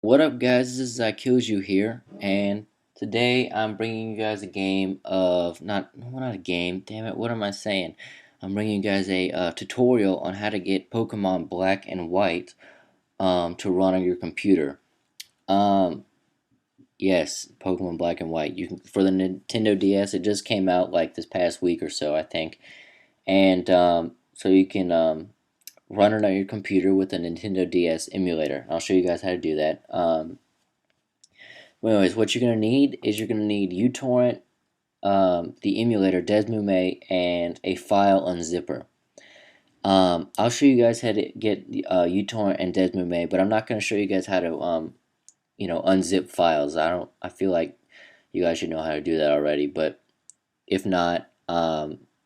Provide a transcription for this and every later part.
What up, guys? This is You here, and today I'm bringing you guys a game of not a game. Damn it! What am I saying? I'm bringing you guys a tutorial on how to get Pokemon Black and White to run on your computer. Um, yes, Pokemon Black and White. You can for the Nintendo DS. It just came out like this past week or so, I think, and so you can run it on your computer with a Nintendo DS emulator. I'll show you guys how to do that. Well, anyways, what you're going to need is you're going to need Utorrent, the emulator, Desmume, and a file unzipper. I'll show you guys how to get Utorrent and Desmume, but I'm not going to show you guys how to, unzip files. I feel like you guys should know how to do that already, but if not,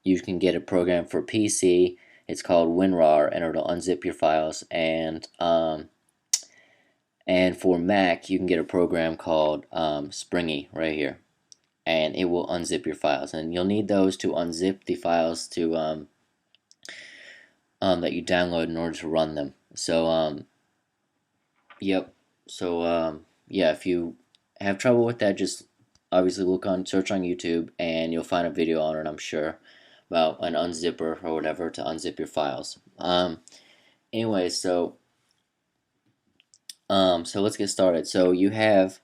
you can get a program for PC. It's called WinRAR, and it'll unzip your files, and for Mac, you can get a program called Springy right here, and it will unzip your files. And you'll need those to unzip the files to that you download in order to run them. So, yep. So, yeah, if you have trouble with that, just obviously search on YouTube, and you'll find a video on it, I'm sure, about an unzipper or whatever to unzip your files. Anyway, so let's get started. So you have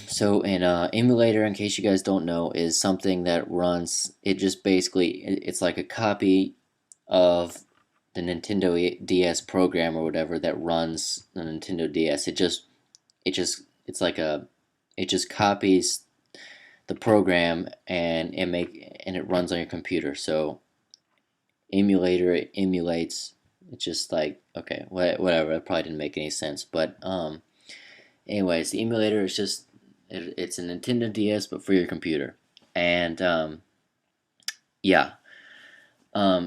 so an emulator, in case you guys don't know, is something that runs. It just basically it's like a copy of the Nintendo DS program or whatever that runs the Nintendo DS. It just copies the program and it runs on your computer. So emulator, it emulates. It's just like, okay, whatever. It probably didn't make any sense, but anyways, the emulator is just it's a Nintendo DS but for your computer, and yeah.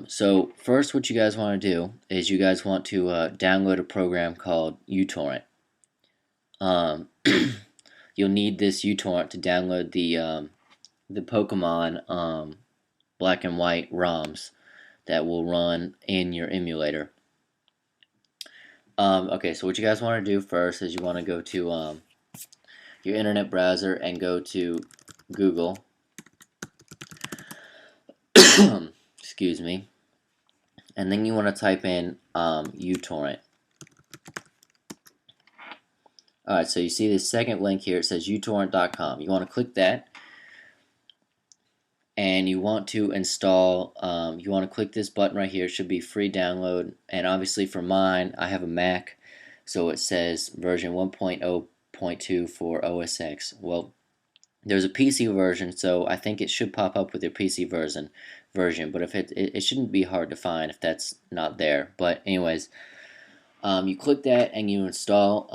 So first, what you guys want to do is you guys want to download a program called Utorrent. You'll need this Utorrent to download the Pokemon Black and White ROMs that will run in your emulator. Okay, so what you guys want to do first is you want to go to your internet browser and go to Google. Excuse me. And then you want to type in uTorrent. Alright, so you see this second link here. It says utorrent.com. You want to click that. And you want to install, you want to click this button right here. It should be free download. And obviously for mine, I have a Mac, so it says version 1.0.2 for OS X. Well, there's a PC version, so I think it should pop up with your PC version. But if it shouldn't be hard to find if that's not there. But anyways, you click that and you install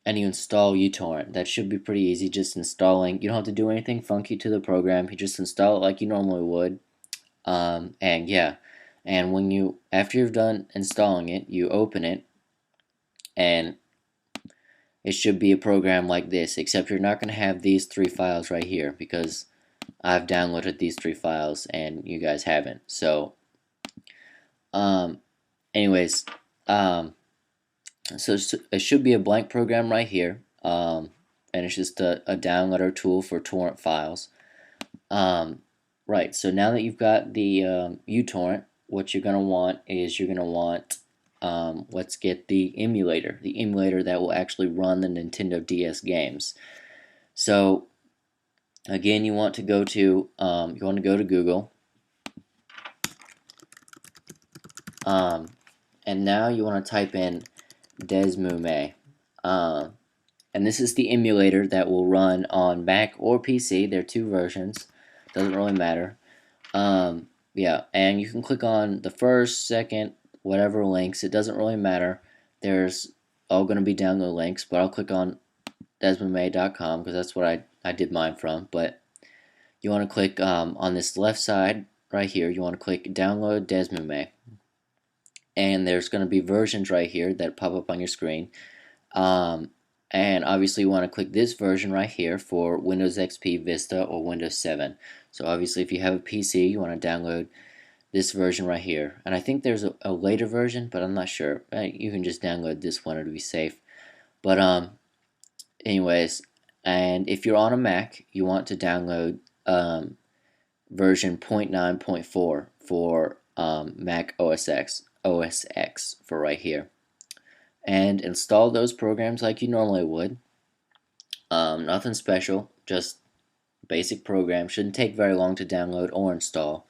uTorrent. That should be pretty easy, just installing. You don't have to do anything funky to the program. You just install it like you normally would. And yeah, and after you've done installing it, you open it, and it should be a program like this, except you're not going to have these three files right here, because I've downloaded these three files and you guys haven't. So, anyways, so it should be a blank program right here, and it's just a downloader tool for torrent files. Right, so now that you've got the uTorrent, what you're going to want is let's get the emulator that will actually run the Nintendo DS games. So again, you want to go to Google, and now you want to type in Desmume, and this is the emulator that will run on Mac or PC. There are two versions, doesn't really matter. Yeah, and you can click on the first, second, whatever links. It doesn't really matter. There's all going to be download links, but I'll click on desmume.com because that's what I did mine from. But you want to click on this left side right here. You want to click download Desmume, and there's going to be versions right here that pop up on your screen. And obviously you want to click this version right here for Windows XP, Vista, or Windows 7. So obviously if you have a PC, you want to download this version right here. And I think there's a later version, but I'm not sure. You can just download this one, it'll be safe. But anyways, and if you're on a Mac, you want to download version 0.9.4 for Mac OS X for right here, and install those programs like you normally would. Nothing special, just basic program. Shouldn't take very long to download or install.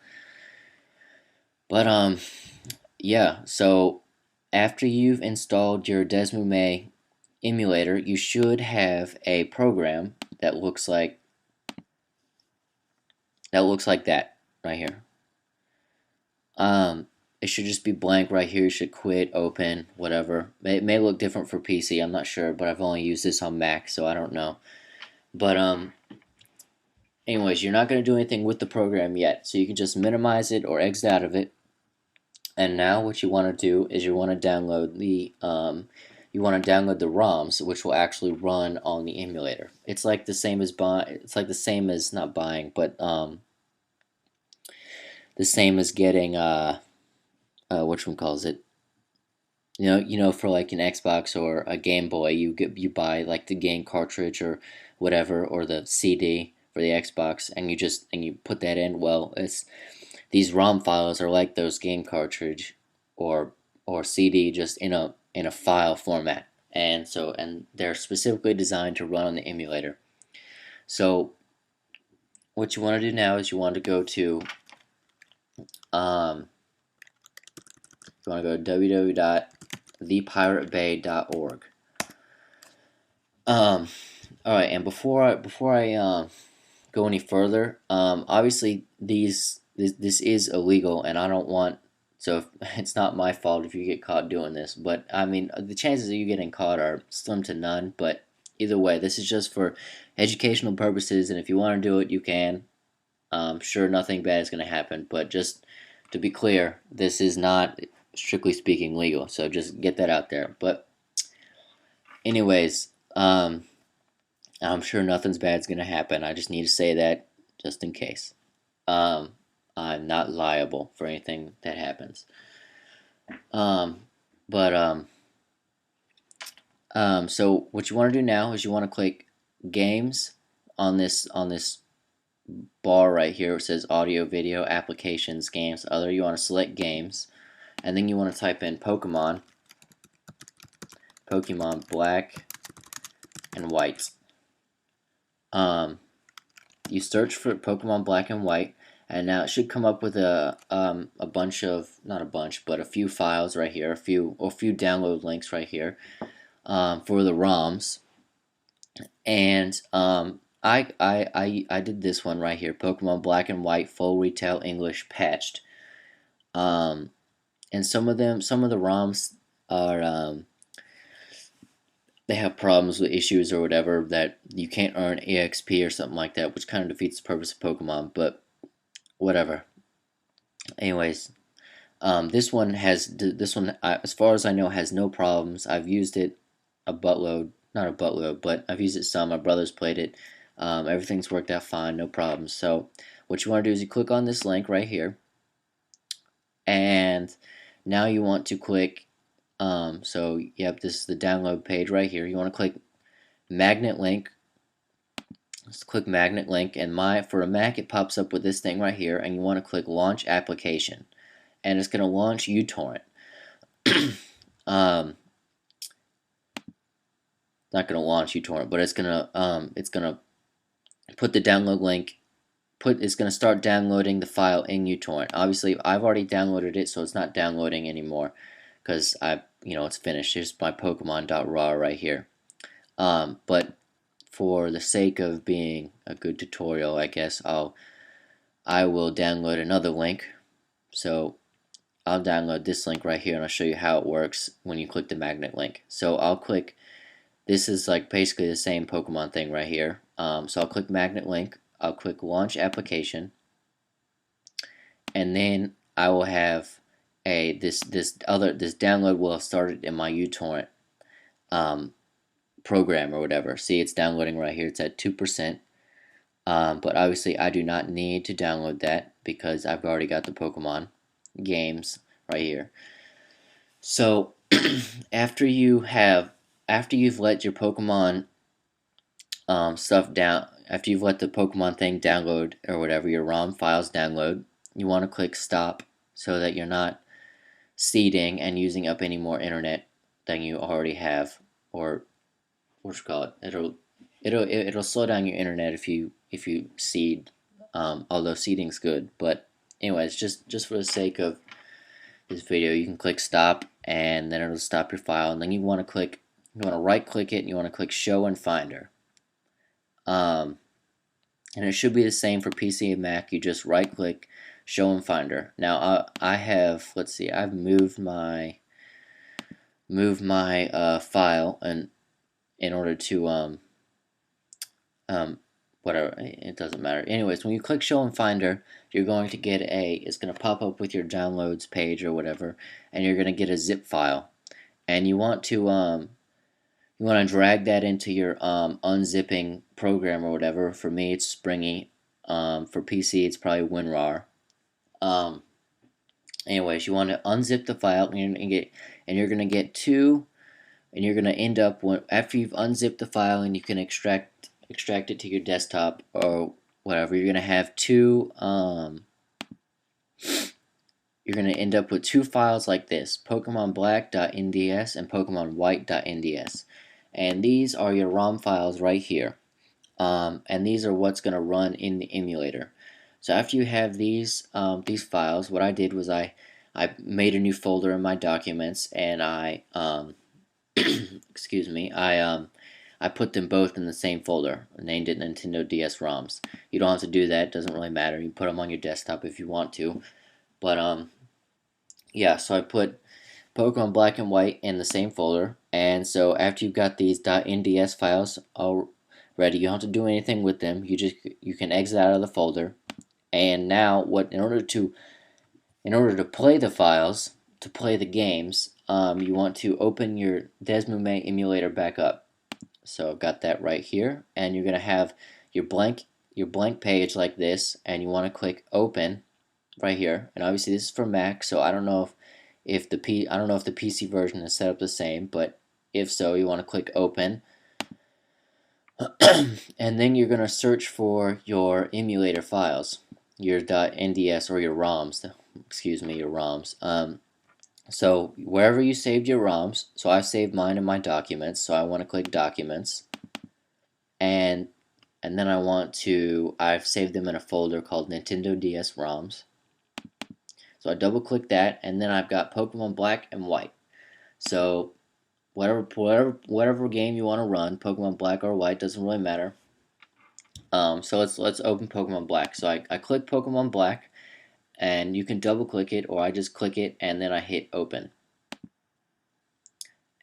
But yeah. So after you've installed your Desmume emulator, you should have a program that looks like that right here. It should just be blank right here. You should quit, open, whatever. It may look different for PC. I'm not sure, but I've only used this on Mac, so I don't know. But anyways, you're not going to do anything with the program yet, so you can just minimize it or exit out of it. And now what you want to do is you want to download the ROMs, which will actually run on the emulator. It's like the same as not buying, but the same as getting which one calls it? For like an Xbox or a Game Boy, you buy like the game cartridge or whatever, or the CD for the Xbox, and you put that in. Well, these ROM files are like those game cartridge or CD, just in a file format, and they're specifically designed to run on the emulator. So what you want to do now is you want to go to www.thepiratebay.org. All right, and before I go any further, obviously this is illegal, and I don't want. So it's not my fault if you get caught doing this, but I mean the chances of you getting caught are slim to none. But either way, this is just for educational purposes, and if you want to do it, you can. Sure, nothing bad is going to happen, but just to be clear, this is not, strictly speaking, legal. So just get that out there. But anyways, I'm sure nothing's bad is going to happen. I just need to say that just in case. I'm not liable for anything that happens. So what you want to do now is you want to click Games on this bar right here. It says Audio, Video, Applications, Games, Other. You want to select Games, and then you want to type in Pokemon Black and White. You search for Pokemon Black and White, and now it should come up with a few files right here, a few download links right here for the ROMs. And I did this one right here, Pokemon Black and White Full Retail English Patched. And some of the ROMs are they have problems with issues or whatever, that you can't earn EXP or something like that, which kind of defeats the purpose of Pokemon, but whatever. Anyways, this one, as far as I know, has no problems. I've used it not a buttload, but I've used it some. My brother's played it. Everything's worked out fine, no problems. So what you want to do is you click on this link right here, and now you want to click. This is the download page right here. You want to click magnet link. Let's click magnet link, and for a Mac it pops up with this thing right here, and you want to click launch application, and it's going to launch Utorrent. Not going to launch Utorrent, but it's going to put the download link. It's going to start downloading the file in Utorrent. Obviously, I've already downloaded it, so it's not downloading anymore because it's finished. Here's my Pokemon.raw right here. But for the sake of being a good tutorial, I guess I will download another link. So I'll download this link right here, and I'll show you how it works when you click the magnet link. So I'll click. This is like basically the same Pokemon thing right here. So I'll click magnet link. I'll click launch application, and then I will have this download will have started in my Utorrent program or whatever. See, it's downloading right here. It's at 2%. But obviously I do not need to download that because I've already got the Pokemon games right here. So after you have after you've let your Pokemon stuff down, after you've let the Pokemon thing download or whatever, your ROM files download, you want to click stop so that you're not seeding and using up any more internet than you already have, or what you call it. It'll slow down your internet if you seed. Although seeding's good, but anyways, just for the sake of this video, you can click stop, and then it'll stop your file. And then you want to right click it, and you want to click show in Finder. And it should be the same for PC and Mac. You just right click, show in Finder. Now I have, let's see, I've moved my file and in order to whatever, it doesn't matter. Anyways, when you click show in Finder, you're going to get it's going to pop up with your downloads page or whatever, and you're going to get a zip file, and you want to drag that into your unzipping program or whatever. For me, it's Springy. For PC, it's probably WinRAR. Anyways, you want to unzip the file, and you're gonna get two, and you're gonna end up after you've unzipped the file and you can extract it to your desktop or whatever. You're gonna have two. You're gonna end up with two files like this: PokemonBlack.nds and PokemonWhite.nds, and these are your ROM files right here. And these are what's gonna run in the emulator. So after you have these files, what I did was I made a new folder in my documents, and I excuse me, I put them both in the same folder, named it Nintendo DS ROMs. You don't have to do that; it doesn't really matter. You put them on your desktop if you want to, but yeah. So I put Pokemon Black and White in the same folder, and so after you've got these .nds files all ready, you don't have to do anything with them. You can exit out of the folder. And now, in order to play the files, to play the games, you want to open your DesMovie emulator back up. So I've got that right here, and you're gonna have your blank page like this, and you want to click open right here. And obviously this is for Mac, so I don't know if the PC version is set up the same, but if so, you want to click open. And then you're gonna search for your emulator files, your .nds or your ROMs. Excuse me, your ROMs. So wherever you saved your ROMs, so I saved mine in my documents, so I want to click documents, and then I've saved them in a folder called Nintendo DS ROMs. So I double click that, and then I've got Pokemon Black and White. So whatever game you want to run, Pokemon Black or White, doesn't really matter. So let's open Pokemon Black. So I click Pokemon Black, and you can double click it, or I just click it and then I hit open.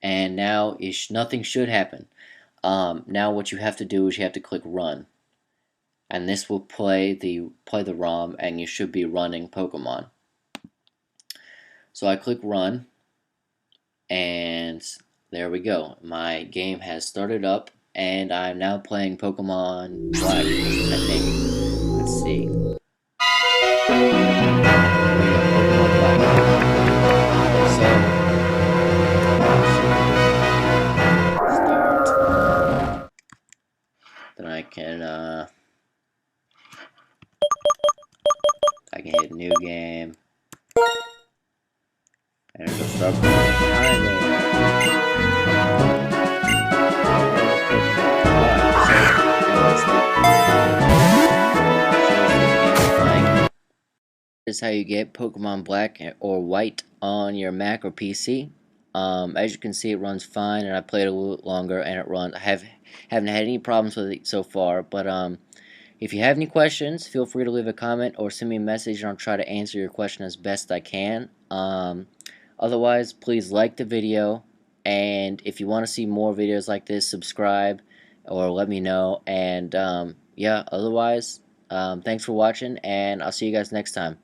And now nothing should happen. Now what you have to do is you have to click run, and this will play the ROM, and you should be running Pokemon. So I click run, and there we go. My game has started up, and I'm now playing Pokemon Black, I think. Let's see. Pokemon Black. So, start. Then I can hit new game. And it'll start playing behind me. This is how you get Pokemon Black or White on your Mac or PC. As you can see, it runs fine, and I played a little longer, and it runs. I haven't had any problems with it so far, but if you have any questions, feel free to leave a comment or send me a message, and I'll try to answer your question as best I can. Otherwise, please like the video, and if you want to see more videos like this, subscribe or let me know. And yeah, otherwise, thanks for watching, and I'll see you guys next time.